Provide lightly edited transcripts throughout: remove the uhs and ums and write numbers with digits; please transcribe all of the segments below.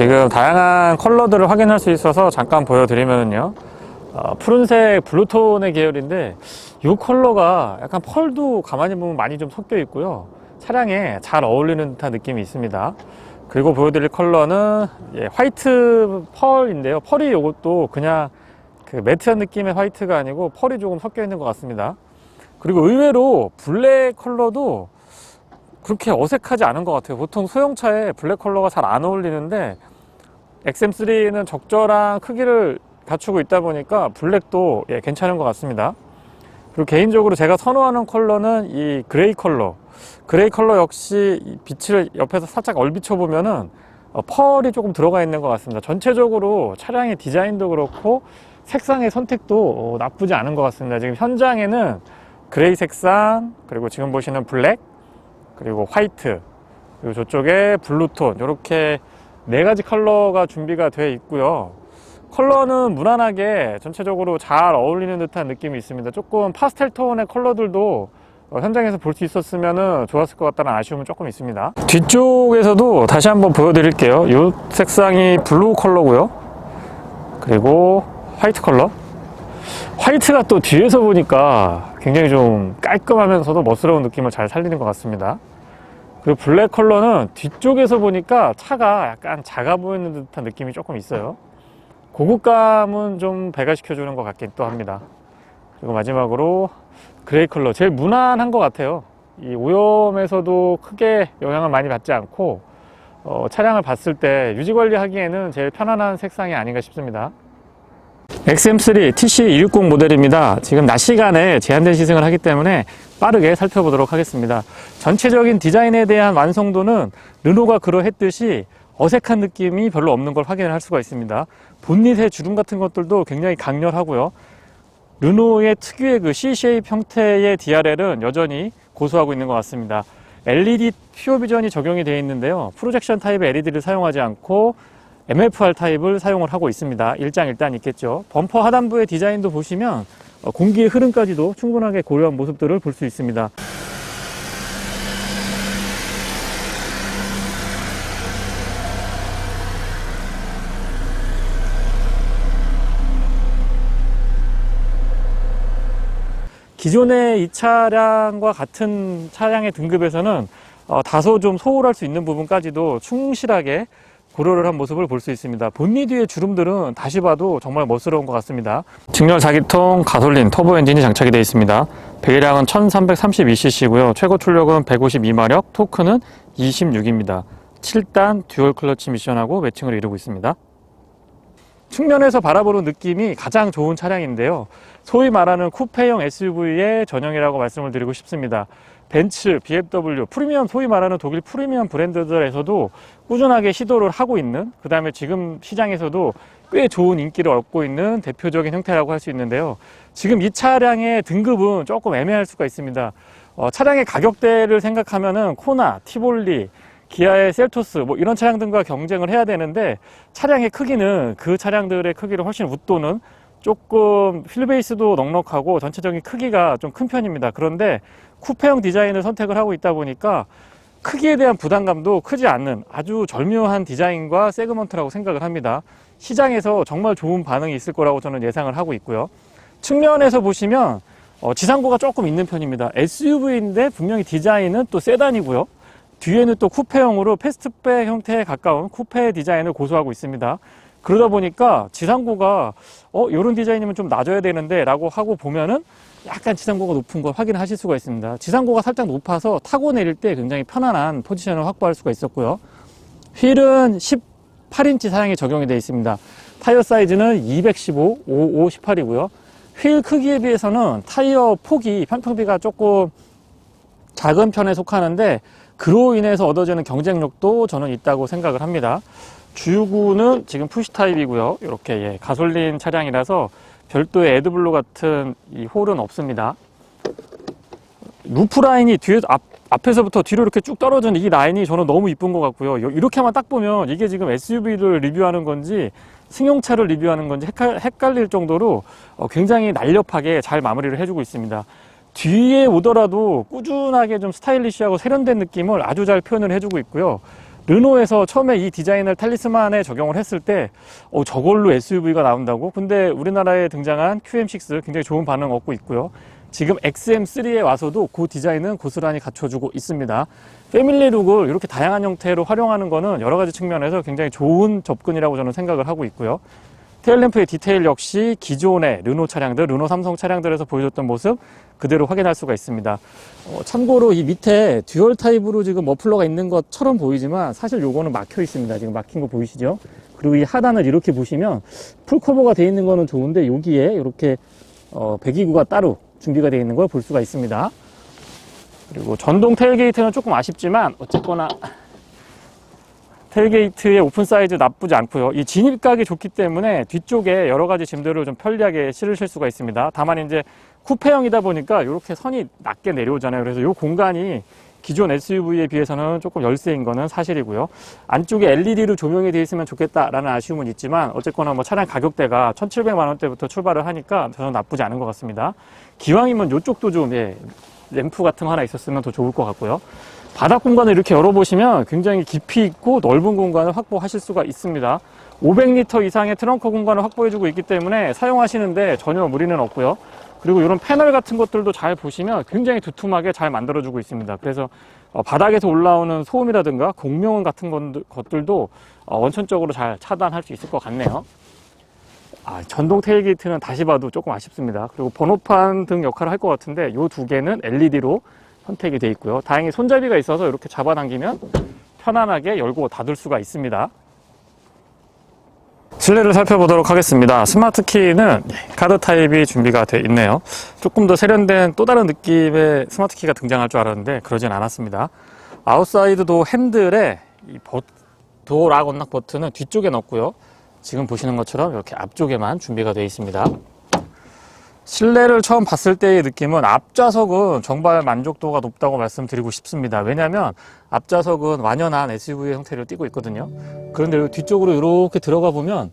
지금 다양한 컬러들을 확인할 수 있어서 잠깐 보여드리면요. 푸른색 블루톤의 계열인데 이 컬러가 약간 펄도 가만히 보면 많이 좀 섞여 있고요. 차량에 잘 어울리는 듯한 느낌이 있습니다. 그리고 보여드릴 컬러는 화이트 펄인데요. 펄이 이것도 그냥 그 매트한 느낌의 화이트가 아니고 펄이 조금 섞여 있는 것 같습니다. 그리고 의외로 블랙 컬러도 그렇게 어색하지 않은 것 같아요. 보통 소형차에 블랙 컬러가 잘 안 어울리는데 XM3는 적절한 크기를 갖추고 있다 보니까 블랙도 괜찮은 것 같습니다. 그리고 개인적으로 제가 선호하는 컬러는 이 그레이 컬러. 그레이 컬러 역시 빛을 옆에서 살짝 얼비쳐 보면은 펄이 조금 들어가 있는 것 같습니다. 전체적으로 차량의 디자인도 그렇고 색상의 선택도 나쁘지 않은 것 같습니다. 지금 현장에는 그레이 색상, 그리고 지금 보시는 블랙, 그리고 화이트, 그리고 저쪽에 블루톤, 이렇게 4가지 컬러가 준비가 되어 있고요. 컬러는 무난하게 전체적으로 잘 어울리는 듯한 느낌이 있습니다. 조금 파스텔 톤의 컬러들도 현장에서 볼 수 있었으면 좋았을 것 같다는 아쉬움은 조금 있습니다. 뒤쪽에서도 다시 한번 보여드릴게요. 이 색상이 블루 컬러고요. 그리고 화이트 컬러. 화이트가 또 뒤에서 보니까 굉장히 좀 깔끔하면서도 멋스러운 느낌을 잘 살리는 것 같습니다. 그리고 블랙 컬러는 뒤쪽에서 보니까 차가 약간 작아 보이는 듯한 느낌이 조금 있어요. 고급감은 좀 배가시켜주는 것 같긴 또 합니다. 그리고 마지막으로 그레이 컬러, 제일 무난한 것 같아요. 이 오염에서도 크게 영향을 많이 받지 않고 차량을 봤을 때 유지관리 하기에는 제일 편안한 색상이 아닌가 싶습니다. XM3 TC260 모델입니다. 지금 낮 시간에 제한된 시승을 하기 때문에 빠르게 살펴보도록 하겠습니다. 전체적인 디자인에 대한 완성도는 르노가 그러했듯이 어색한 느낌이 별로 없는 걸 확인을 할 수가 있습니다. 본닛의 주름 같은 것들도 굉장히 강렬하고요. 르노의 특유의 그 C-쉐입 형태의 DRL은 여전히 고수하고 있는 것 같습니다. LED 퓨어 비전이 적용이 되어 있는데요. 프로젝션 타입의 LED를 사용하지 않고 MFR 타입을 사용을 하고 있습니다. 일장일단 있겠죠. 범퍼 하단부의 디자인도 보시면 공기의 흐름까지도 충분하게 고려한 모습들을 볼 수 있습니다. 기존의 이 차량과 같은 차량의 등급에서는 다소 좀 소홀할 수 있는 부분까지도 충실하게 고려를 한 모습을 볼 수 있습니다. 본닛 위의 주름들은 다시 봐도 정말 멋스러운 것 같습니다. 직렬 4기통 가솔린 터보 엔진이 장착이 되어 있습니다. 배기량은 1332cc고요. 최고 출력은 152마력, 토크는 26입니다. 7단 듀얼 클러치 미션하고 매칭을 이루고 있습니다. 측면에서 바라보는 느낌이 가장 좋은 차량인데요. 소위 말하는 쿠페형 SUV의 전형이라고 말씀을 드리고 싶습니다. 벤츠, BMW, 프리미엄, 소위 말하는 독일 프리미엄 브랜드들에서도 꾸준하게 시도를 하고 있는, 그 다음에 지금 시장에서도 꽤 좋은 인기를 얻고 있는 대표적인 형태라고 할 수 있는데요. 지금 이 차량의 등급은 조금 애매할 수가 있습니다. 차량의 가격대를 생각하면은 코나, 티볼리, 기아의 셀토스 이런 차량들과 경쟁을 해야 되는데 차량의 크기는 그 차량들의 크기를 훨씬 웃도는 조금 휠베이스도 넉넉하고 전체적인 크기가 좀 큰 편입니다. 그런데 쿠페형 디자인을 선택을 하고 있다 보니까 크기에 대한 부담감도 크지 않는 아주 절묘한 디자인과 세그먼트라고 생각을 합니다. 시장에서 정말 좋은 반응이 있을 거라고 저는 예상을 하고 있고요. 측면에서 보시면 지상고가 조금 있는 편입니다. SUV인데 분명히 디자인은 또 세단이고요. 뒤에는 또 쿠페형으로 패스트백 형태에 가까운 쿠페 디자인을 고수하고 있습니다. 그러다 보니까 지상고가 이런 디자인이면 좀 낮아야 되는데 라고 하고 보면은 약간 지상고가 높은 걸 확인하실 수가 있습니다. 지상고가 살짝 높아서 타고 내릴 때 굉장히 편안한 포지션을 확보할 수가 있었고요. 휠은 18인치 사양이 적용이 되어 있습니다. 타이어 사이즈는 215, 55, 18이고요. 휠 크기에 비해서는 타이어 폭이 편평비가 조금 작은 편에 속하는데 그로 인해서 얻어지는 경쟁력도 저는 있다고 생각을 합니다. 주유구는 지금 푸시 타입이고요. 이렇게 가솔린 차량이라서 별도의 애드블루 같은 이 홀은 없습니다. 루프 라인이 앞에서부터 뒤로 이렇게 쭉 떨어지는 이 라인이 저는 너무 이쁜 것 같고요. 이렇게만 딱 보면 이게 지금 SUV를 리뷰하는 건지 승용차를 리뷰하는 건지 헷갈릴 정도로 굉장히 날렵하게 잘 마무리를 해주고 있습니다. 뒤에 오더라도 꾸준하게 좀 스타일리시하고 세련된 느낌을 아주 잘 표현을 해주고 있고요. 르노에서 처음에 이 디자인을 탈리스만에 적용을 했을 때 저걸로 SUV가 나온다고? 근데 우리나라에 등장한 QM6 굉장히 좋은 반응 얻고 있고요. 지금 XM3에 와서도 그 디자인은 고스란히 갖춰주고 있습니다. 패밀리룩을 이렇게 다양한 형태로 활용하는 거는 여러 가지 측면에서 굉장히 좋은 접근이라고 저는 생각을 하고 있고요. 테일램프의 디테일 역시 기존의 르노 차량들, 르노 삼성 차량들에서 보여줬던 모습 그대로 확인할 수가 있습니다. 참고로 이 밑에 듀얼 타입으로 지금 머플러가 있는 것처럼 보이지만 사실 요거는 막혀 있습니다. 지금 막힌 거 보이시죠? 그리고 이 하단을 이렇게 보시면 풀커버가 되어 있는 거는 좋은데 여기에 이렇게 배기구가 따로 준비가 되어 있는 걸 볼 수가 있습니다. 그리고 전동 테일게이트는 조금 아쉽지만 어쨌거나 테일게이트의 오픈 사이즈 나쁘지 않고요. 이 진입각이 좋기 때문에 뒤쪽에 여러 가지 짐들을 좀 편리하게 실으실 수가 있습니다. 다만 이제 쿠페형이다 보니까 이렇게 선이 낮게 내려오잖아요. 그래서 이 공간이 기존 SUV에 비해서는 조금 열세인 거는 사실이고요. 안쪽에 LED로 조명이 되어 있으면 좋겠다라는 아쉬움은 있지만 어쨌거나 뭐 차량 가격대가 1,700만 원대부터 출발을 하니까 저는 나쁘지 않은 것 같습니다. 기왕이면 이쪽도 좀 램프 같은 거 하나 있었으면 더 좋을 것 같고요. 바닥 공간을 이렇게 열어보시면 굉장히 깊이 있고 넓은 공간을 확보하실 수가 있습니다. 500리터 이상의 트렁크 공간을 확보해주고 있기 때문에 사용하시는데 전혀 무리는 없고요. 그리고 이런 패널 같은 것들도 잘 보시면 굉장히 두툼하게 잘 만들어주고 있습니다. 그래서 바닥에서 올라오는 소음이라든가 공명음 같은 것들도 원천적으로 잘 차단할 수 있을 것 같네요. 전동 테일게이트는 다시 봐도 조금 아쉽습니다. 그리고 번호판 등 역할을 할 것 같은데 이 두 개는 LED로 선택이 되어 있고요. 다행히 손잡이가 있어서 이렇게 잡아당기면 편안하게 열고 닫을 수가 있습니다. 실내를 살펴보도록 하겠습니다. 스마트 키는 카드 타입이 준비가 되어 있네요. 조금 더 세련된 또 다른 느낌의 스마트 키가 등장할 줄 알았는데 그러진 않았습니다. 아웃사이드 핸들에 이 도어 락 언락 버튼은 뒤쪽에 넣었고요. 지금 보시는 것처럼 이렇게 앞쪽에만 준비가 되어 있습니다. 실내를 처음 봤을 때의 느낌은 앞좌석은 정말 만족도가 높다고 말씀드리고 싶습니다. 왜냐하면 앞좌석은 완연한 SUV의 형태를 띠고 있거든요. 그런데 뒤쪽으로 이렇게 들어가 보면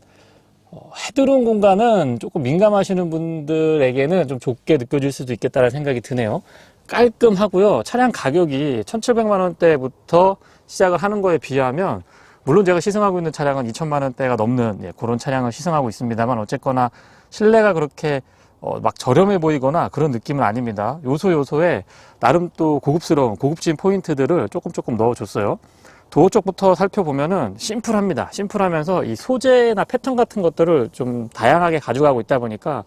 헤드룸 공간은 조금 민감하시는 분들에게는 좀 좁게 느껴질 수도 있겠다는 생각이 드네요. 깔끔하고요. 차량 가격이 1,700만 원대부터 시작을 하는 거에 비하면 물론 제가 시승하고 있는 차량은 2,000만 원대가 넘는 그런 차량을 시승하고 있습니다만 어쨌거나 실내가 그렇게 막 저렴해 보이거나 그런 느낌은 아닙니다. 요소요소에 나름 또 고급스러운 고급진 포인트들을 조금 넣어줬어요. 도어 쪽부터 살펴보면은 심플합니다. 심플하면서 이 소재나 패턴 같은 것들을 좀 다양하게 가져가고 있다 보니까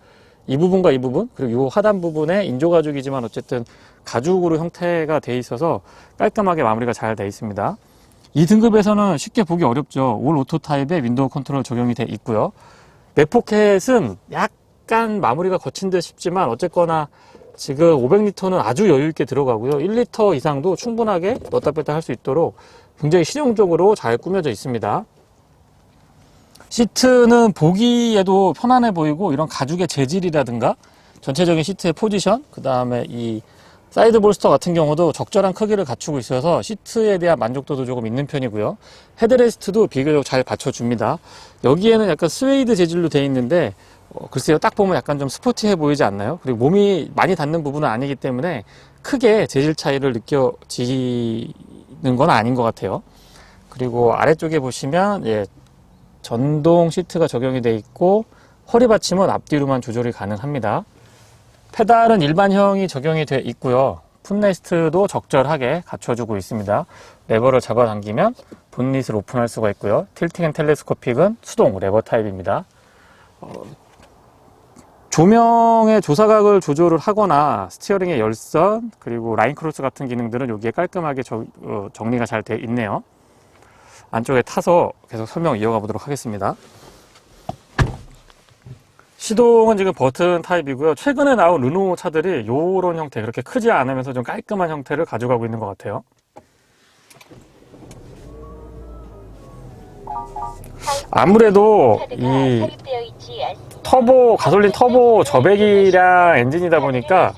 이 부분과 이 부분 그리고 이 하단 부분에 인조 가죽이지만 어쨌든 가죽으로 형태가 돼 있어서 깔끔하게 마무리가 잘 돼 있습니다. 이 등급에서는 쉽게 보기 어렵죠. 올 오토 타입의 윈도우 컨트롤 적용이 돼 있고요. 맵포켓은 약간 마무리가 거친 듯 싶지만 어쨌거나 지금 500리터는 아주 여유있게 들어가고요. 1리터 이상도 충분하게 넣었다 뺐다 할 수 있도록 굉장히 실용적으로 잘 꾸며져 있습니다. 시트는 보기에도 편안해 보이고 이런 가죽의 재질이라든가 전체적인 시트의 포지션, 그 다음에 이 사이드 볼스터 같은 경우도 적절한 크기를 갖추고 있어서 시트에 대한 만족도도 조금 있는 편이고요. 헤드레스트도 비교적 잘 받쳐줍니다. 여기에는 약간 스웨이드 재질로 되어 있는데 글쎄요, 딱 보면 약간 좀 스포티해 보이지 않나요? 그리고 몸이 많이 닿는 부분은 아니기 때문에 크게 재질 차이를 느껴지는 건 아닌 것 같아요. 그리고 아래쪽에 보시면 전동 시트가 적용이 되어 있고 허리 받침은 앞뒤로만 조절이 가능합니다. 페달은 일반형이 적용이 되어 있고요. 풋레스트도 적절하게 갖춰주고 있습니다. 레버를 잡아당기면 본닛을 오픈할 수가 있고요. 틸팅 앤 텔레스코픽은 수동 레버 타입입니다. 조명의 조사각을 조절을 하거나 스티어링의 열선 그리고 라인 크로스 같은 기능들은 여기에 깔끔하게 정리가 잘 되어 있네요. 안쪽에 타서 계속 설명 이어가 보도록 하겠습니다. 시동은 지금 버튼 타입이고요. 최근에 나온 르노 차들이 이런 형태, 그렇게 크지 않으면서 좀 깔끔한 형태를 가져가고 있는 것 같아요. 아무래도 이 가솔린 터보 저배기량 엔진이다 보니까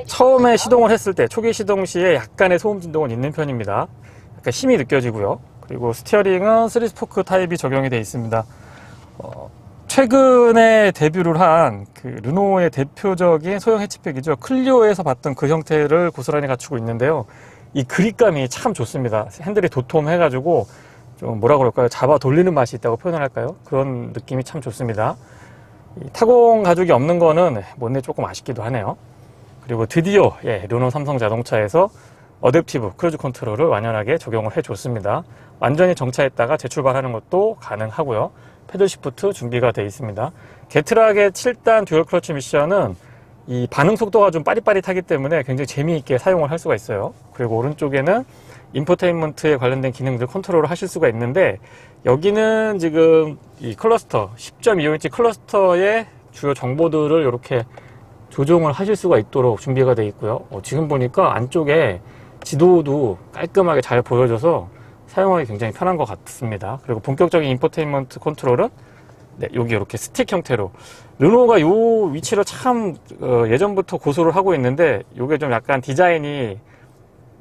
처음에 시동을 했을 때 초기 시동 시에 약간의 소음 진동은 있는 편입니다. 약간 힘이 느껴지고요. 그리고 스티어링은 3스포크 타입이 적용이 되어 있습니다. 최근에 데뷔를 한 그 르노의 대표적인 소형 해치백이죠. 클리오에서 봤던 그 형태를 고스란히 갖추고 있는데요. 이 그립감이 참 좋습니다. 핸들이 도톰해가지고 좀 뭐라 그럴까요? 잡아 돌리는 맛이 있다고 표현을 할까요? 그런 느낌이 참 좋습니다. 이 타공 가죽이 없는 거는 못내 조금 아쉽기도 하네요. 그리고 드디어 르노 삼성 자동차에서 어댑티브 크루즈 컨트롤을 완연하게 적용을 해줬습니다. 완전히 정차했다가 재출발하는 것도 가능하고요. 패들 시프트 준비가 되어 있습니다. 게트락의 7단 듀얼 클러치 미션은 이 반응 속도가 좀 빠릿빠릿하기 때문에 굉장히 재미있게 사용을 할 수가 있어요. 그리고 오른쪽에는 인포테인먼트에 관련된 기능들 컨트롤을 하실 수가 있는데, 여기는 지금 이 클러스터 10.25인치 클러스터의 주요 정보들을 이렇게 조정을 하실 수가 있도록 준비가 되어 있고요. 지금 보니까 안쪽에 지도도 깔끔하게 잘 보여져서 사용하기 굉장히 편한 것 같습니다. 그리고 본격적인 인포테인먼트 컨트롤은 여기 이렇게 스틱 형태로, 르노가 이 위치를 참 예전부터 고수를 하고 있는데, 이게 좀 약간 디자인이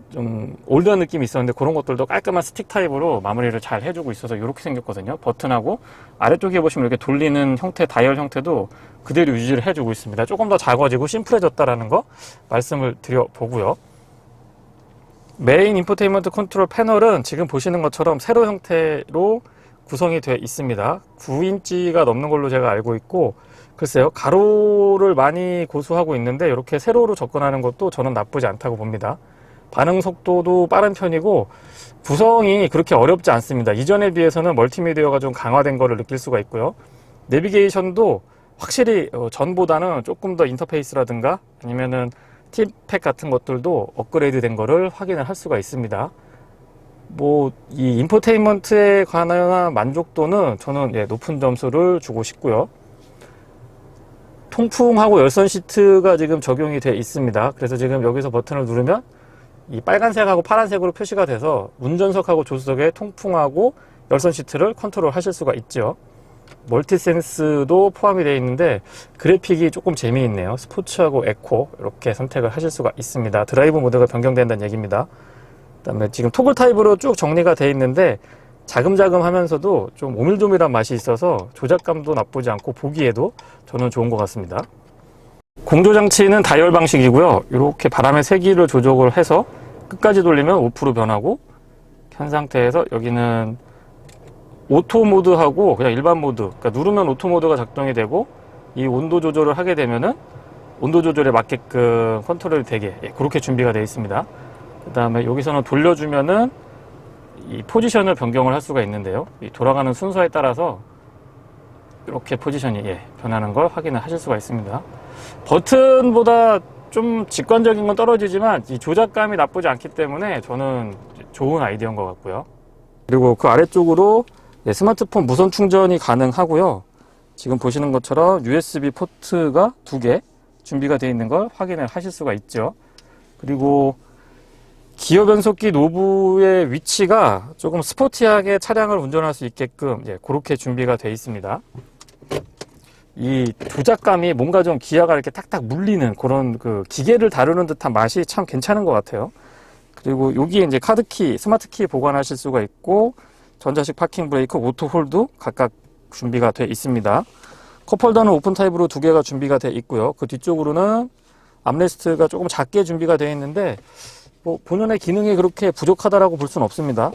좀 올드한 느낌이 있었는데, 그런 것들도 깔끔한 스틱 타입으로 마무리를 잘 해주고 있어서 이렇게 생겼거든요. 버튼하고 아래쪽에 보시면 이렇게 돌리는 형태, 다이얼 형태도 그대로 유지를 해주고 있습니다. 조금 더 작아지고 심플해졌다라는 거 말씀을 드려보고요. 메인 인포테인먼트 컨트롤 패널은 지금 보시는 것처럼 세로 형태로 구성이 되어 있습니다. 9인치가 넘는 걸로 제가 알고 있고, 글쎄요, 가로를 많이 고수하고 있는데 이렇게 세로로 접근하는 것도 저는 나쁘지 않다고 봅니다. 반응 속도도 빠른 편이고 구성이 그렇게 어렵지 않습니다. 이전에 비해서는 멀티미디어가 좀 강화된 거를 느낄 수가 있고요. 내비게이션도 확실히 전보다는 조금 더 인터페이스라든가 아니면은 팁팩 같은 것들도 업그레이드 된 거를 확인을 할 수가 있습니다. 이 인포테인먼트에 관한 만족도는 저는 높은 점수를 주고 싶고요. 통풍하고 열선 시트가 지금 적용이 되어 있습니다. 그래서 지금 여기서 버튼을 누르면 이 빨간색하고 파란색으로 표시가 돼서 운전석하고 조수석에 통풍하고 열선 시트를 컨트롤 하실 수가 있죠. 멀티센스도 포함이 되어 있는데 그래픽이 조금 재미있네요. 스포츠하고 에코 이렇게 선택을 하실 수가 있습니다. 드라이브 모드가 변경된다는 얘기입니다. 그다음에 지금 토글 타입으로 쭉 정리가 되어 있는데 자금자금 하면서도 좀 오밀조밀한 맛이 있어서 조작감도 나쁘지 않고 보기에도 저는 좋은 것 같습니다. 공조장치는 다이얼 방식이고요. 이렇게 바람의 세기를 조절을 해서 끝까지 돌리면 오프로 변하고, 켠 상태에서 여기는 오토 모드하고 그냥 일반 모드, 그러니까 누르면 오토 모드가 작동이 되고, 이 온도 조절을 하게 되면은 온도 조절에 맞게끔 컨트롤이 되게 그렇게 준비가 되어 있습니다. 그 다음에 여기서는 돌려주면은 이 포지션을 변경을 할 수가 있는데요. 이 돌아가는 순서에 따라서 이렇게 포지션이 변하는 걸 확인을 하실 수가 있습니다. 버튼보다 좀 직관적인 건 떨어지지만 이 조작감이 나쁘지 않기 때문에 저는 좋은 아이디어인 것 같고요. 그리고 그 아래쪽으로 스마트폰 무선 충전이 가능하고요. 지금 보시는 것처럼 USB 포트가 2개 준비가 되어 있는 걸 확인을 하실 수가 있죠. 그리고 기어 변속기 노브의 위치가 조금 스포티하게 차량을 운전할 수 있게끔 그렇게 준비가 되어 있습니다. 이 조작감이 뭔가 좀 기아가 이렇게 딱딱 물리는 그런 기계를 다루는 듯한 맛이 참 괜찮은 것 같아요. 그리고 여기에 이제 카드키, 스마트키 보관하실 수가 있고, 전자식 파킹 브레이크, 오토 홀도 각각 준비가 되어 있습니다. 컵홀더는 오픈 타입으로 2개가 준비가 되어 있고요. 그 뒤쪽으로는 암레스트가 조금 작게 준비가 되어 있는데 본연의 기능이 그렇게 부족하다라고 볼 수는 없습니다.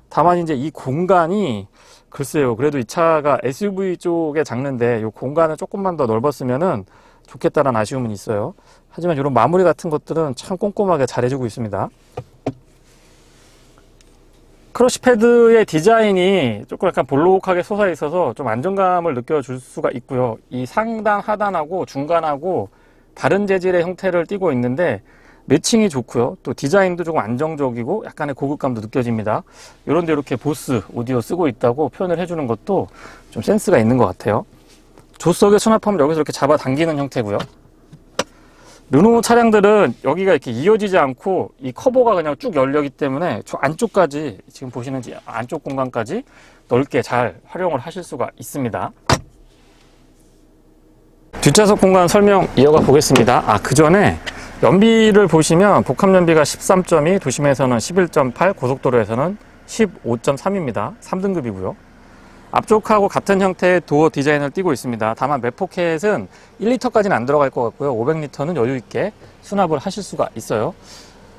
다만 이제 이 공간이 글쎄요, 그래도 이 차가 SUV 쪽에 작는데 이 공간을 조금만 더 넓었으면은 좋겠다라는 아쉬움은 있어요. 하지만 이런 마무리 같은 것들은 참 꼼꼼하게 잘 해주고 있습니다. 크러쉬 패드의 디자인이 조금 약간 볼록하게 솟아 있어서 좀 안정감을 느껴줄 수가 있고요. 이 상단, 하단하고 중간하고 다른 재질의 형태를 띠고 있는데 매칭이 좋고요. 또 디자인도 조금 안정적이고 약간의 고급감도 느껴집니다. 이런데 이렇게 보스 오디오 쓰고 있다고 표현을 해주는 것도 좀 센스가 있는 것 같아요. 조수석에 수납하면 여기서 이렇게 잡아당기는 형태고요. 르노 차량들은 여기가 이렇게 이어지지 않고 이 커버가 그냥 쭉 열리기 때문에 저 안쪽까지, 지금 보시는 안쪽 공간까지 넓게 잘 활용을 하실 수가 있습니다. 뒷좌석 공간 설명 이어가 보겠습니다. 그 전에 연비를 보시면 복합 연비가 13.2, 도심에서는 11.8, 고속도로에서는 15.3입니다. 3등급이고요. 앞쪽하고 같은 형태의 도어 디자인을 띠고 있습니다. 다만 맥포켓은 1리터까지는 안 들어갈 것 같고요. 500리터는 여유 있게 수납을 하실 수가 있어요.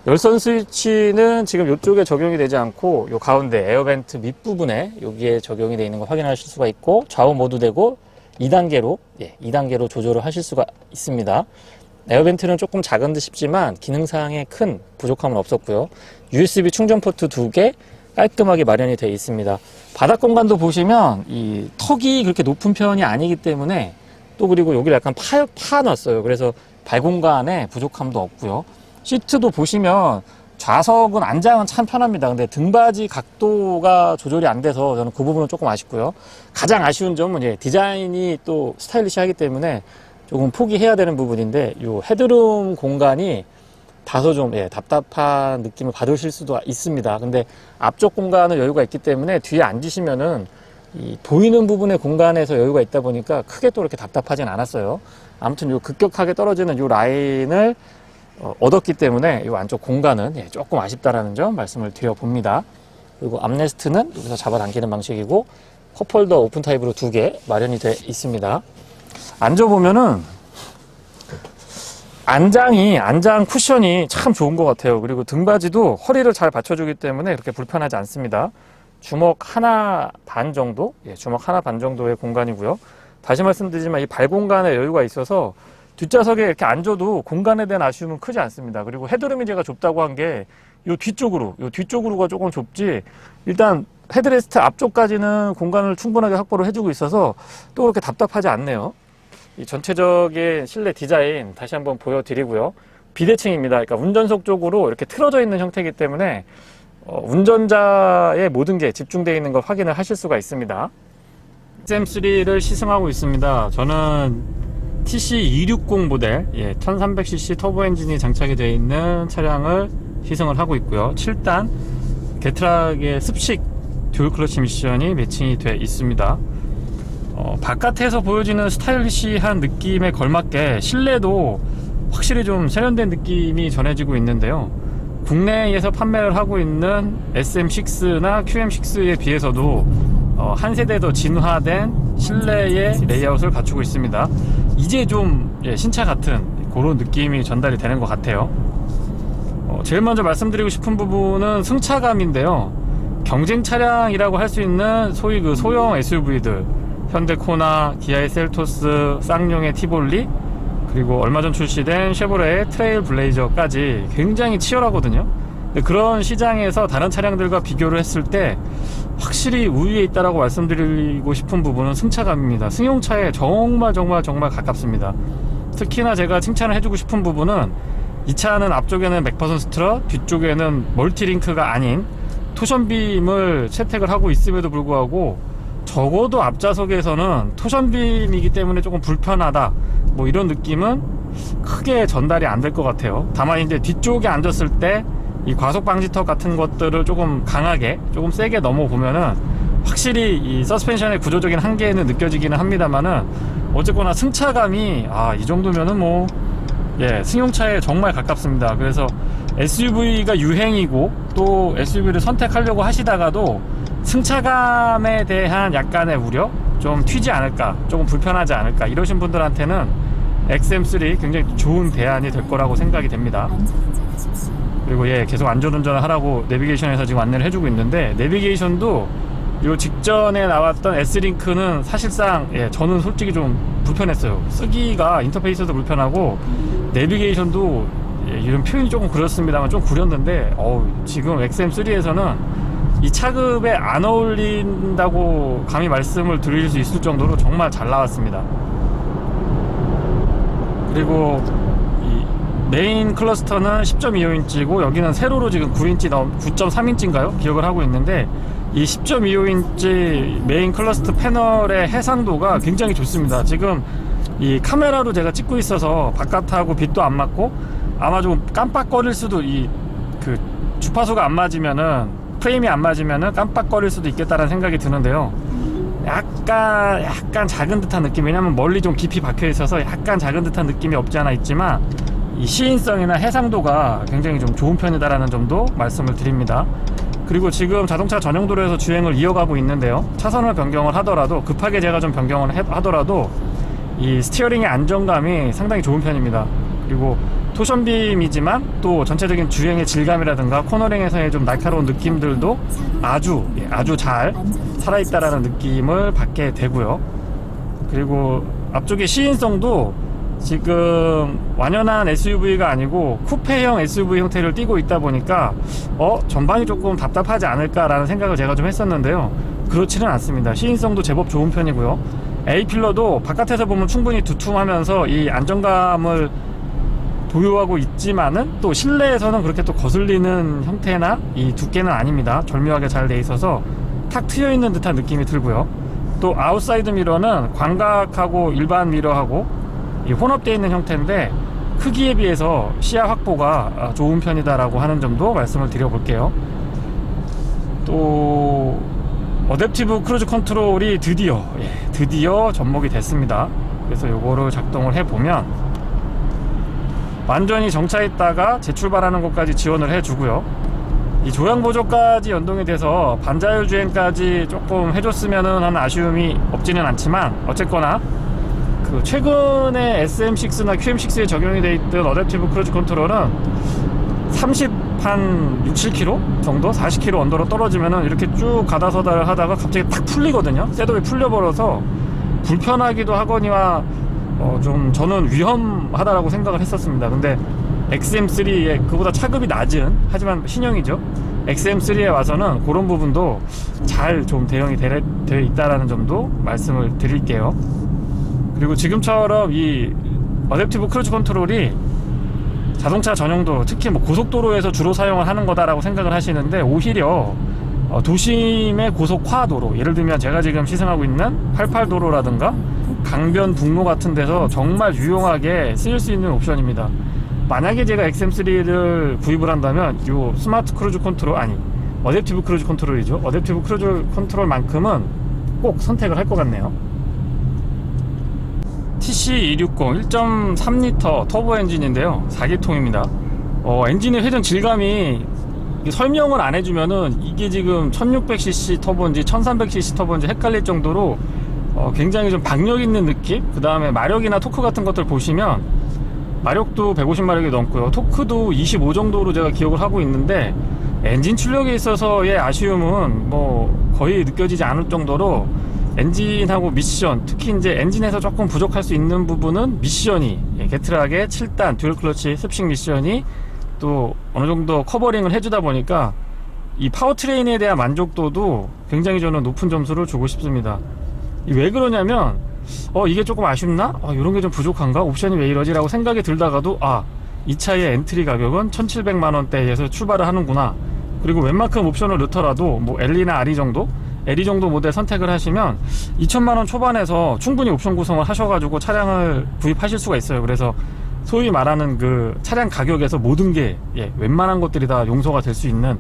열선 스위치는 지금 이쪽에 적용이 되지 않고 요 가운데 에어벤트 밑부분에 여기에 적용이 되어 있는 걸 확인하실 수가 있고, 좌우 모두 되고 2단계로 2단계로 조절을 하실 수가 있습니다. 에어벤트는 조금 작은 듯 싶지만 기능상의 큰 부족함은 없었고요. USB 충전 포트 2개 깔끔하게 마련이 되어 있습니다. 바닥 공간도 보시면 이 턱이 그렇게 높은 편이 아니기 때문에, 또 그리고 여기를 약간 파놨어요. 그래서 발 공간에 부족함도 없고요. 시트도 보시면 좌석은 안장은 참 편합니다. 근데 등받이 각도가 조절이 안 돼서 저는 그 부분은 조금 아쉽고요. 가장 아쉬운 점은 디자인이 또 스타일리시하기 때문에 조금 포기해야 되는 부분인데, 이 헤드룸 공간이 다소 좀 답답한 느낌을 받으실 수도 있습니다. 근데 앞쪽 공간은 여유가 있기 때문에 뒤에 앉으시면은 이 보이는 부분의 공간에서 여유가 있다 보니까 크게 또 이렇게 답답하진 않았어요. 아무튼 요 급격하게 떨어지는 요 라인을 얻었기 때문에 이 안쪽 공간은 조금 아쉽다라는 점 말씀을 드려봅니다. 그리고 암레스트는 여기서 잡아당기는 방식이고, 컵홀더 오픈 타입으로 2개 마련이 되어 있습니다. 앉아보면은 안장 쿠션이 참 좋은 것 같아요. 그리고 등받이도 허리를 잘 받쳐주기 때문에 그렇게 불편하지 않습니다. 주먹 하나 반 정도? 주먹 하나 반 정도의 공간이고요. 다시 말씀드리지만 이 발 공간에 여유가 있어서 뒷좌석에 이렇게 앉아도 공간에 대한 아쉬움은 크지 않습니다. 그리고 헤드룸이 제가 좁다고 한 게 요 뒤쪽으로가 조금 좁지, 일단 헤드레스트 앞쪽까지는 공간을 충분하게 확보를 해주고 있어서 또 그렇게 답답하지 않네요. 이 전체적인 실내 디자인 다시 한번 보여드리고요. 비대칭입니다. 그러니까 운전석 쪽으로 이렇게 틀어져 있는 형태이기 때문에 운전자의 모든 게 집중되어 있는 걸 확인을 하실 수가 있습니다. XM3를 시승하고 있습니다. 저는 TC260 모델 1300cc 터보 엔진이 장착이 되어 있는 차량을 시승을 하고 있고요. 7단 게트락의 습식 듀얼 클러치 미션이 매칭이 되어 있습니다. 바깥에서 보여지는 스타일리시한 느낌에 걸맞게 실내도 확실히 좀 세련된 느낌이 전해지고 있는데요. 국내에서 판매를 하고 있는 SM6나 QM6에 비해서도 한 세대 더 진화된 실내의 레이아웃을 갖추고 있습니다. 이제 좀 신차 같은 그런 느낌이 전달이 되는 것 같아요. 제일 먼저 말씀드리고 싶은 부분은 승차감인데요. 경쟁 차량이라고 할 수 있는 소위 그 소형 SUV들, 현대 코나, 기아의 셀토스, 쌍용의 티볼리, 그리고 얼마 전 출시된 쉐보레의 트레일 블레이저까지 굉장히 치열하거든요. 근데 그런 시장에서 다른 차량들과 비교를 했을 때 확실히 우위에 있다라고 말씀드리고 싶은 부분은 승차감입니다. 승용차에 정말 가깝습니다. 특히나 제가 칭찬을 해주고 싶은 부분은 이 차는 앞쪽에는 맥퍼슨 스트럿, 뒤쪽에는 멀티링크가 아닌 토션빔을 채택을 하고 있음에도 불구하고 적어도 앞좌석에서는 토션빔이기 때문에 조금 불편하다, 뭐 이런 느낌은 크게 전달이 안 될 것 같아요. 다만 이제 뒤쪽에 앉았을 때 이 과속 방지턱 같은 것들을 조금 강하게, 조금 세게 넘어보면은 확실히 이 서스펜션의 구조적인 한계는 느껴지기는 합니다만은, 어쨌거나 승차감이 이 정도면은 뭐 승용차에 정말 가깝습니다. 그래서 SUV가 유행이고 또 SUV를 선택하려고 하시다가도 승차감에 대한 약간의 우려, 좀 튀지 않을까, 조금 불편하지 않을까 이러신 분들한테는 XM3 굉장히 좋은 대안이 될 거라고 생각이 됩니다. 그리고 계속 안전운전을 하라고 내비게이션에서 지금 안내를 해주고 있는데, 내비게이션도 요 직전에 나왔던 S링크는 사실상 저는 솔직히 좀 불편했어요. 쓰기가 인터페이스도 불편하고 내비게이션도 이런 표현이 조금 그렇습니다만 좀 구렸는데, 지금 XM3에서는 이 차급에 안 어울린다고 감히 말씀을 드릴 수 있을 정도로 정말 잘 나왔습니다. 그리고 이 메인 클러스터는 10.25인치고 여기는 세로로 지금 9.3인치인가요? 기억을 하고 있는데, 이 10.25인치 메인 클러스터 패널의 해상도가 굉장히 좋습니다. 지금 이 카메라로 제가 찍고 있어서 바깥하고 빛도 안 맞고 아마 좀 깜빡거릴 수도, 그 주파수가 안 맞으면은, 프레임이 안 맞으면은 깜빡거릴 수도 있겠다라는 생각이 드는데요. 약간 작은 듯한 느낌, 왜냐면 멀리 좀 깊이 박혀 있어서 약간 작은 듯한 느낌이 없지 않아 있지만 이 시인성이나 해상도가 굉장히 좀 좋은 편이다라는 점도 말씀을 드립니다. 그리고 지금 자동차 전용 도로에서 주행을 이어가고 있는데요. 차선을 변경을 하더라도, 급하게 제가 좀 변경을 하더라도 이 스티어링의 안정감이 상당히 좋은 편입니다. 그리고 토션빔이지만 또 전체적인 주행의 질감이라든가 코너링에서의 좀 날카로운 느낌들도 아주 잘 살아있다라는 느낌을 받게 되고요. 그리고 앞쪽의 시인성도 지금 완연한 SUV가 아니고 쿠페형 SUV 형태를 띠고 있다 보니까 전반이 조금 답답하지 않을까라는 생각을 제가 좀 했었는데요. 그렇지는 않습니다. 시인성도 제법 좋은 편이고요. A필러도 바깥에서 보면 충분히 두툼하면서 이 안정감을 보유하고 있지만은 또 실내에서는 그렇게 또 거슬리는 형태나 이 두께는 아닙니다. 절묘하게 잘 돼 있어서 탁 트여 있는 듯한 느낌이 들고요. 또 아웃사이드 미러는 광각하고 일반 미러하고 이 혼합되어 있는 형태인데 크기에 비해서 시야 확보가 좋은 편이다라고 하는 점도 말씀을 드려볼게요. 또 어댑티브 크루즈 컨트롤이 드디어 접목이 됐습니다. 그래서 요거를 작동을 해보면 완전히 정차했다가 재출발하는 것까지 지원을 해주고요. 이 조향 보조까지 연동이 돼서 반자율 주행까지 조금 해줬으면 하는 아쉬움이 없지는 않지만 어쨌거나 그 최근에 SM6나 QM6에 적용이 돼 있던 어댑티브 크루즈 컨트롤은 6, 7km 정도? 40km 언더로 떨어지면은 이렇게 쭉 가다서다를 하다가 갑자기 탁 풀리거든요. 셋업이 풀려버려서 불편하기도 하거니와 좀 저는 위험하다라고 생각을 했었습니다. 근데 XM3에 그보다 차급이 낮은 하지만 신형이죠. XM3에 와서는 그런 부분도 잘 좀 대응이 되어 있다라는 점도 말씀을 드릴게요. 그리고 지금처럼 이 어댑티브 크루즈 컨트롤이 자동차 전용도로 특히 뭐 고속도로에서 주로 사용을 하는 거다라고 생각을 하시는데 오히려 도심의 고속화도로, 예를 들면 제가 지금 시승하고 있는 88도로라든가 강변 북로 같은 데서 정말 유용하게 쓰일 수 있는 옵션입니다. 만약에 제가 XM3를 구입을 한다면 이 스마트 크루즈 컨트롤, 어댑티브 크루즈 컨트롤이죠. 어댑티브 크루즈 컨트롤만큼은 꼭 선택을 할 것 같네요. TC260 1.3L 터보 엔진인데요. 4기통입니다. 엔진의 회전 질감이 설명을 안 해주면은 이게 지금 1600cc 터보인지 1300cc 터보인지 헷갈릴 정도로 굉장히 좀 박력 있는 느낌? 그 다음에 마력이나 토크 같은 것들 보시면 마력도 150마력이 넘고요. 토크도 25 정도로 제가 기억을 하고 있는데 엔진 출력에 있어서의 아쉬움은 뭐 거의 느껴지지 않을 정도로 엔진하고 미션, 특히 이제 엔진에서 조금 부족할 수 있는 부분은 미션이 게트락의 7단 듀얼 클러치 습식 미션이 또 어느 정도 커버링을 해주다 보니까 이 파워트레인에 대한 만족도도 굉장히 저는 높은 점수를 주고 싶습니다. 왜 그러냐면 이게 조금 아쉽나? 이런 게 좀 부족한가? 옵션이 왜 이러지? 라고 생각이 들다가도 이 차의 엔트리 가격은 1700만원대에서 출발을 하는구나. 그리고 웬만큼 옵션을 넣더라도 뭐 LE나 RE 정도? LE 정도 모델 선택을 하시면 2000만원 초반에서 충분히 옵션 구성을 하셔가지고 차량을 구입하실 수가 있어요. 그래서 소위 말하는 그 차량 가격에서 모든 게 웬만한 것들이 다 용서가 될 수 있는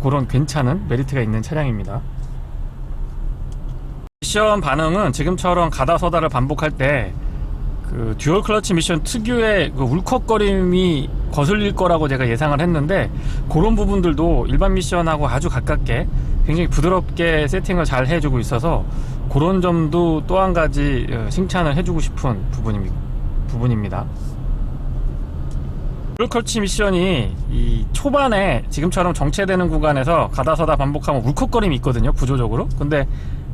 그런 괜찮은 메리트가 있는 차량입니다. 미션 반응은 지금처럼 가다 서다를 반복할 때 그 듀얼 클러치 미션 특유의 그 울컥거림이 거슬릴 거라고 제가 예상을 했는데 그런 부분들도 일반 미션하고 아주 가깝게 굉장히 부드럽게 세팅을 잘 해주고 있어서 그런 점도 또 한 가지 칭찬을 해주고 싶은 부분입니다. 듀얼 클러치 미션이 이 초반에 지금처럼 정체되는 구간에서 가다서다 반복하면 울컥거림이 있거든요, 구조적으로. 근데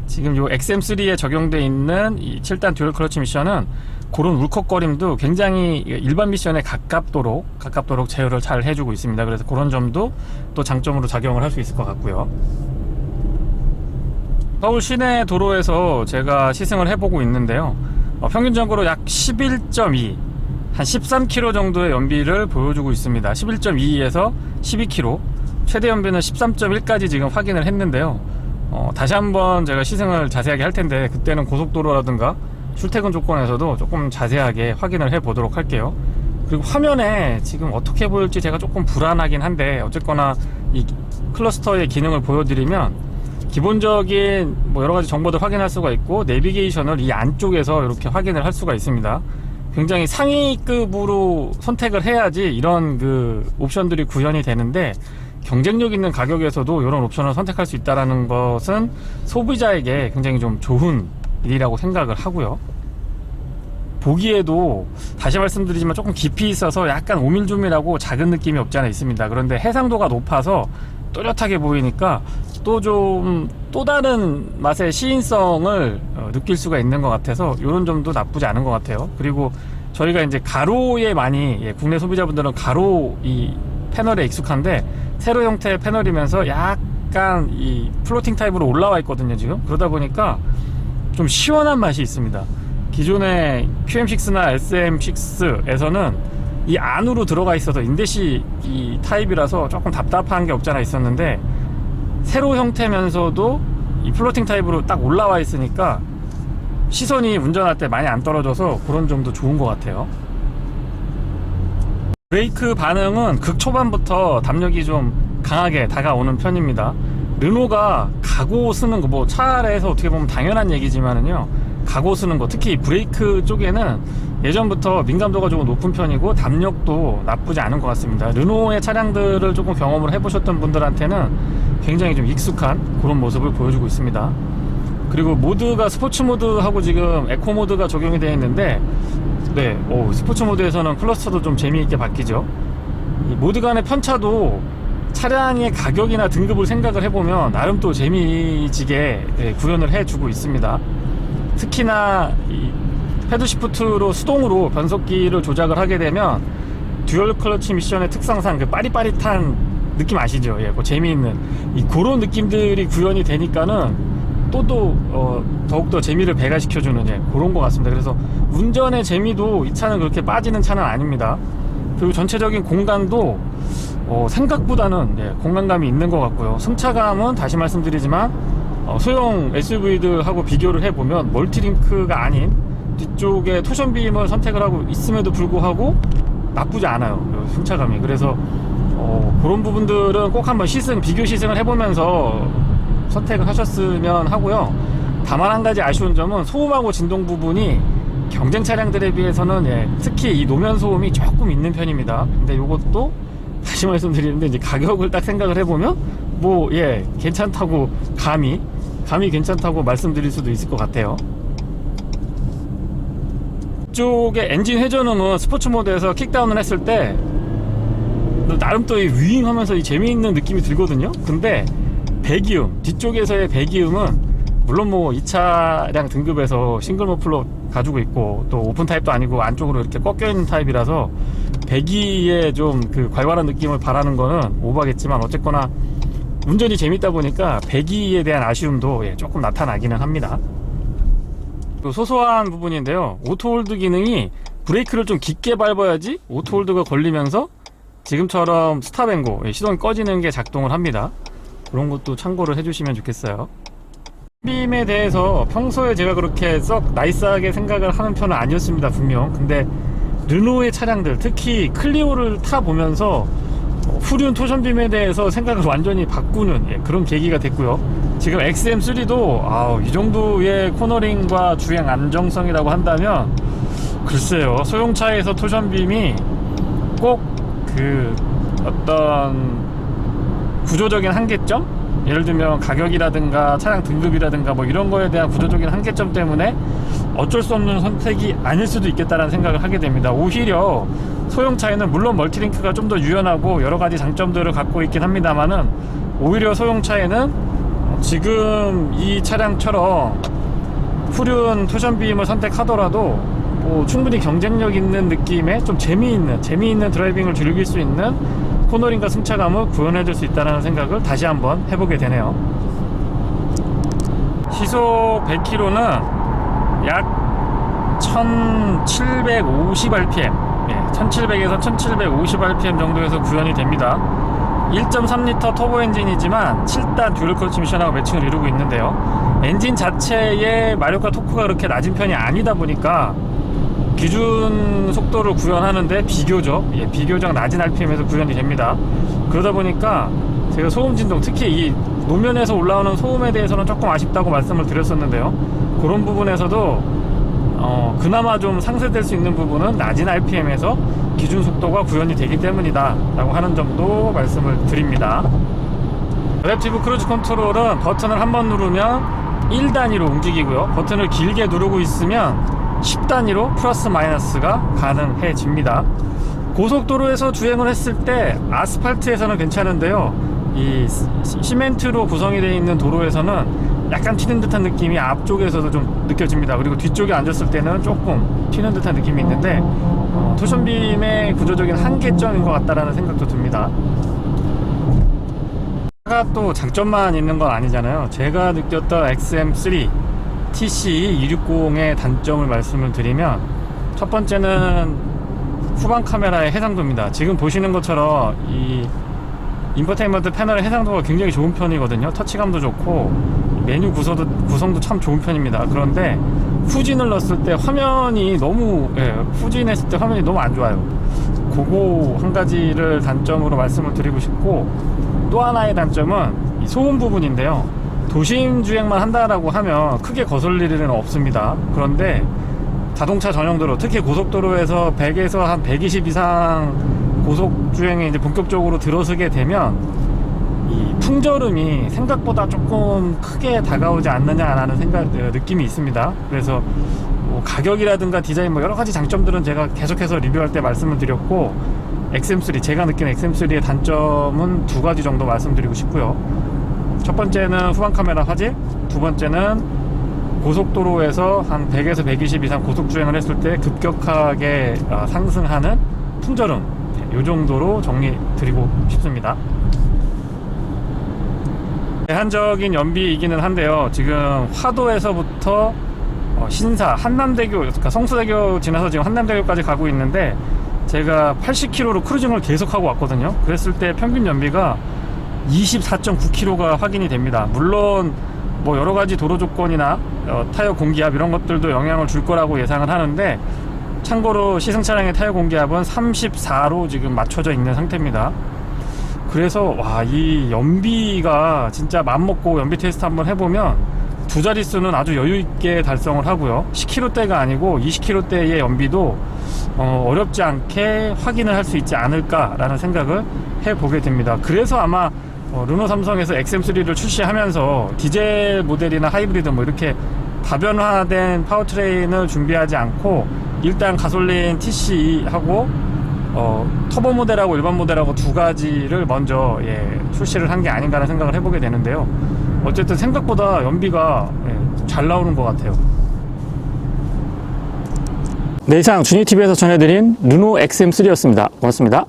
지금 요 XM3에 적용되어 있는 이 7단 듀얼 클러치 미션은 그런 울컥거림도 굉장히 일반 미션에 가깝도록 제어를 잘 해주고 있습니다. 그래서 그런 점도 또 장점으로 작용을 할 수 있을 것 같고요. 서울 시내 도로에서 제가 시승을 해보고 있는데요. 평균적으로 약 11.2, 한 13km 정도의 연비를 보여주고 있습니다. 11.2에서 12km, 최대 연비는 13.1까지 지금 확인을 했는데요. 다시 한번 제가 시승을 자세하게 할 텐데 그때는 고속도로라든가 출퇴근 조건에서도 조금 자세하게 확인을 해 보도록 할게요. 그리고 화면에 지금 어떻게 보일지 제가 조금 불안하긴 한데 어쨌거나 이 클러스터의 기능을 보여드리면 기본적인 뭐 여러가지 정보들 확인할 수가 있고 내비게이션을 이 안쪽에서 이렇게 확인을 할 수가 있습니다. 굉장히 상위급으로 선택을 해야지 이런 그 옵션들이 구현이 되는데 경쟁력 있는 가격에서도 이런 옵션을 선택할 수 있다는 것은 소비자에게 굉장히 좀 좋은 일이라고 생각을 하고요. 보기에도 다시 말씀드리지만 조금 깊이 있어서 약간 오밀조밀하고 작은 느낌이 없지 않아 있습니다. 그런데 해상도가 높아서 또렷하게 보이니까 또 다른 맛의 시인성을 느낄 수가 있는 것 같아서 이런 점도 나쁘지 않은 것 같아요. 그리고 저희가 이제 가로에 많이 국내 소비자분들은 가로 이 패널에 익숙한데 세로 형태의 패널이면서 약간 이 플로팅 타입으로 올라와 있거든요 지금. 그러다 보니까 좀 시원한 맛이 있습니다. 기존의 QM6나 SM6에서는 이 안으로 들어가 있어서 인대시 이 타입이라서 조금 답답한 게 없잖아 있었는데, 세로 형태면서도 이 플로팅 타입으로 딱 올라와 있으니까 시선이 운전할 때 많이 안 떨어져서 그런 점도 좋은 것 같아요. 브레이크 반응은 극 초반부터 담력이 좀 강하게 다가오는 편입니다. 르노가 가고 쓰는 거, 뭐 차 안에서 어떻게 보면 당연한 얘기지만은요, 가고 쓰는 거, 특히 브레이크 쪽에는 예전부터 민감도가 조금 높은 편이고 담력도 나쁘지 않은 것 같습니다. 르노의 차량들을 조금 경험을 해보셨던 분들한테는 굉장히 좀 익숙한 그런 모습을 보여주고 있습니다. 그리고 모드가 스포츠 모드하고 지금 에코 모드가 적용이 되어 있는데, 네, 스포츠 모드에서는 클러스터도 좀 재미있게 바뀌죠. 이 모드 간의 편차도 차량의 가격이나 등급을 생각을 해보면 나름 또 재미지게 구현을 해주고 있습니다. 특히나 이 패드 시프트로 수동으로 변속기를 조작을 하게 되면 듀얼 클러치 미션의 특성상 그 빠릿빠릿한 느낌 아시죠? 그 재미있는 그런 느낌들이 구현이 되니까는 더욱더 재미를 배가시켜주는 그런 것 같습니다. 그래서 운전의 재미도 이 차는 그렇게 빠지는 차는 아닙니다. 그리고 전체적인 공간도 생각보다는 공간감이 있는 것 같고요. 승차감은 다시 말씀드리지만 소형 SUV들하고 비교를 해보면 멀티링크가 아닌 뒤쪽에 토션빔을 선택을 하고 있음에도 불구하고 나쁘지 않아요, 승차감이. 그래서 그런 부분들은 꼭 한번 비교 시승을 해보면서 선택을 하셨으면 하고요. 다만 한 가지 아쉬운 점은 소음하고 진동 부분이 경쟁 차량들에 비해서는 특히 이 노면 소음이 조금 있는 편입니다. 근데 이것도 다시 말씀드리는데 이제 가격을 딱 생각을 해보면 괜찮다고 감히 괜찮다고 말씀드릴 수도 있을 것 같아요. 이쪽에 엔진 회전음은 스포츠 모드에서 킥다운을 했을 때 나름 또 윙 하면서 재미있는 느낌이 들거든요. 근데 배기음, 뒤쪽에서의 배기음은 물론 이 차량 등급에서 싱글 머플러 가지고 있고 또 오픈 타입도 아니고 안쪽으로 이렇게 꺾여 있는 타입이라서 배기에 좀 괄괄한 느낌을 바라는 거는 오버겠지만, 어쨌거나 운전이 재밌다 보니까 배기에 대한 아쉬움도 조금 나타나기는 합니다. 또 소소한 부분인데요, 오토홀드 기능이 브레이크를 좀 깊게 밟아야지 오토홀드가 걸리면서 지금처럼 스탑앤고 시동이 꺼지는 게 작동을 합니다. 그런 것도 참고를 해주시면 좋겠어요. 빔에 대해서 평소에 제가 그렇게 썩 나이스하게 생각을 하는 편은 아니었습니다, 분명. 근데 르노의 차량들, 특히 클리오를 타보면서 후륜 토션빔에 대해서 생각을 완전히 바꾸는 그런 계기가 됐고요. 지금 XM3도 이 정도의 코너링과 주행 안정성이라고 한다면 글쎄요, 소형차에서 토션빔이 꼭 어떤 구조적인 한계점? 예를 들면 가격이라든가 차량 등급이라든가 이런 거에 대한 구조적인 한계점 때문에 어쩔 수 없는 선택이 아닐 수도 있겠다라는 생각을 하게 됩니다. 오히려 소형차에는 물론 멀티링크가 좀 더 유연하고 여러가지 장점들을 갖고 있긴 합니다만은, 오히려 소형차에는 지금 이 차량처럼 후륜 토션빔을 선택하더라도 충분히 경쟁력 있는 느낌의 좀 재미있는 드라이빙을 즐길 수 있는 코너링과 승차감을 구현해줄 수 있다는 생각을 다시 한번 해보게 되네요. 시속 100km는 약 1750rpm, 1700에서 1750rpm 정도에서 구현이 됩니다. 1.3L 터보 엔진이지만 7단 듀얼 클러치 미션하고 매칭을 이루고 있는데요, 엔진 자체의 마력과 토크가 그렇게 낮은 편이 아니다 보니까 기준 속도를 구현하는데 비교적 낮은 RPM에서 구현이 됩니다. 그러다 보니까 제가 소음 진동, 특히 이 노면에서 올라오는 소음에 대해서는 조금 아쉽다고 말씀을 드렸었는데요, 그런 부분에서도 그나마 좀 상쇄될 수 있는 부분은 낮은 RPM에서 기준 속도가 구현이 되기 때문이다 라고 하는 점도 말씀을 드립니다. 어댑티브 크루즈 컨트롤은 버튼을 한번 누르면 1단위로 움직이고요, 버튼을 길게 누르고 있으면 10단위로 플러스 마이너스가 가능해집니다. 고속도로에서 주행을 했을 때 아스팔트에서는 괜찮은데요, 이 시멘트로 구성이 되어 있는 도로에서는 약간 튀는 듯한 느낌이 앞쪽에서도 좀 느껴집니다. 그리고 뒤쪽에 앉았을 때는 조금 튀는 듯한 느낌이 있는데 토션빔의 구조적인 한계점인 것 같다라는 생각도 듭니다. 차가 또 장점만 있는 건 아니잖아요. 제가 느꼈던 XM3 TC260의 단점을 말씀을 드리면, 첫 번째는 후방 카메라의 해상도입니다. 지금 보시는 것처럼 이 인포테인먼트 패널의 해상도가 굉장히 좋은 편이거든요. 터치감도 좋고 메뉴 구성도 참 좋은 편입니다. 그런데 후진을 넣었을 때 화면이 너무, 후진했을 때 화면이 너무 안 좋아요. 그거 한 가지를 단점으로 말씀을 드리고 싶고, 또 하나의 단점은 이 소음 부분인데요. 도심 주행만 한다라고 하면 크게 거슬릴 일은 없습니다. 그런데 자동차 전용도로, 특히 고속도로에서 100에서 한 120 이상 고속 주행에 이제 본격적으로 들어서게 되면 이 풍절음이 생각보다 조금 크게 다가오지 않느냐라는 느낌이 있습니다. 그래서 뭐 가격이라든가 디자인 뭐 여러 가지 장점들은 제가 계속해서 리뷰할 때 말씀을 드렸고, XM3, 제가 느끼는 XM3의 단점은 두 가지 정도 말씀드리고 싶고요. 첫 번째는 후방 카메라 화질, 두 번째는 고속도로에서 한 100에서 120 이상 고속주행을 했을 때 급격하게 상승하는 풍절음, 이 정도로 정리 드리고 싶습니다. 제한적인 연비이기는 한데요, 지금 화도에서부터 신사, 한남대교, 그러니까 성수대교 지나서 지금 한남대교까지 가고 있는데, 제가 80km로 크루징을 계속하고 왔거든요. 그랬을 때 평균 연비가 24.9km가 확인이 됩니다. 물론 뭐 여러가지 도로 조건이나 타이어 공기압 이런 것들도 영향을 줄 거라고 예상을 하는데, 참고로 시승 차량의 타이어 공기압은 34로 지금 맞춰져 있는 상태입니다. 그래서 이 연비가 진짜 맘먹고 연비 테스트 한번 해보면 두 자릿수는 아주 여유있게 달성을 하고요, 10km대가 아니고 20km대의 연비도 어렵지 않게 확인을 할 수 있지 않을까라는 생각을 해보게 됩니다. 그래서 아마 르노 삼성에서 XM3를 출시하면서 디젤 모델이나 하이브리드 뭐 이렇게 다변화된 파워트레인을 준비하지 않고 일단 가솔린 TC하고 터보 모델하고 일반 모델하고 두 가지를 먼저 출시를 한 게 아닌가 하는 생각을 해보게 되는데요. 어쨌든 생각보다 연비가 잘 나오는 것 같아요. 네, 이상 주니TV에서 전해드린 르노 XM3였습니다. 고맙습니다.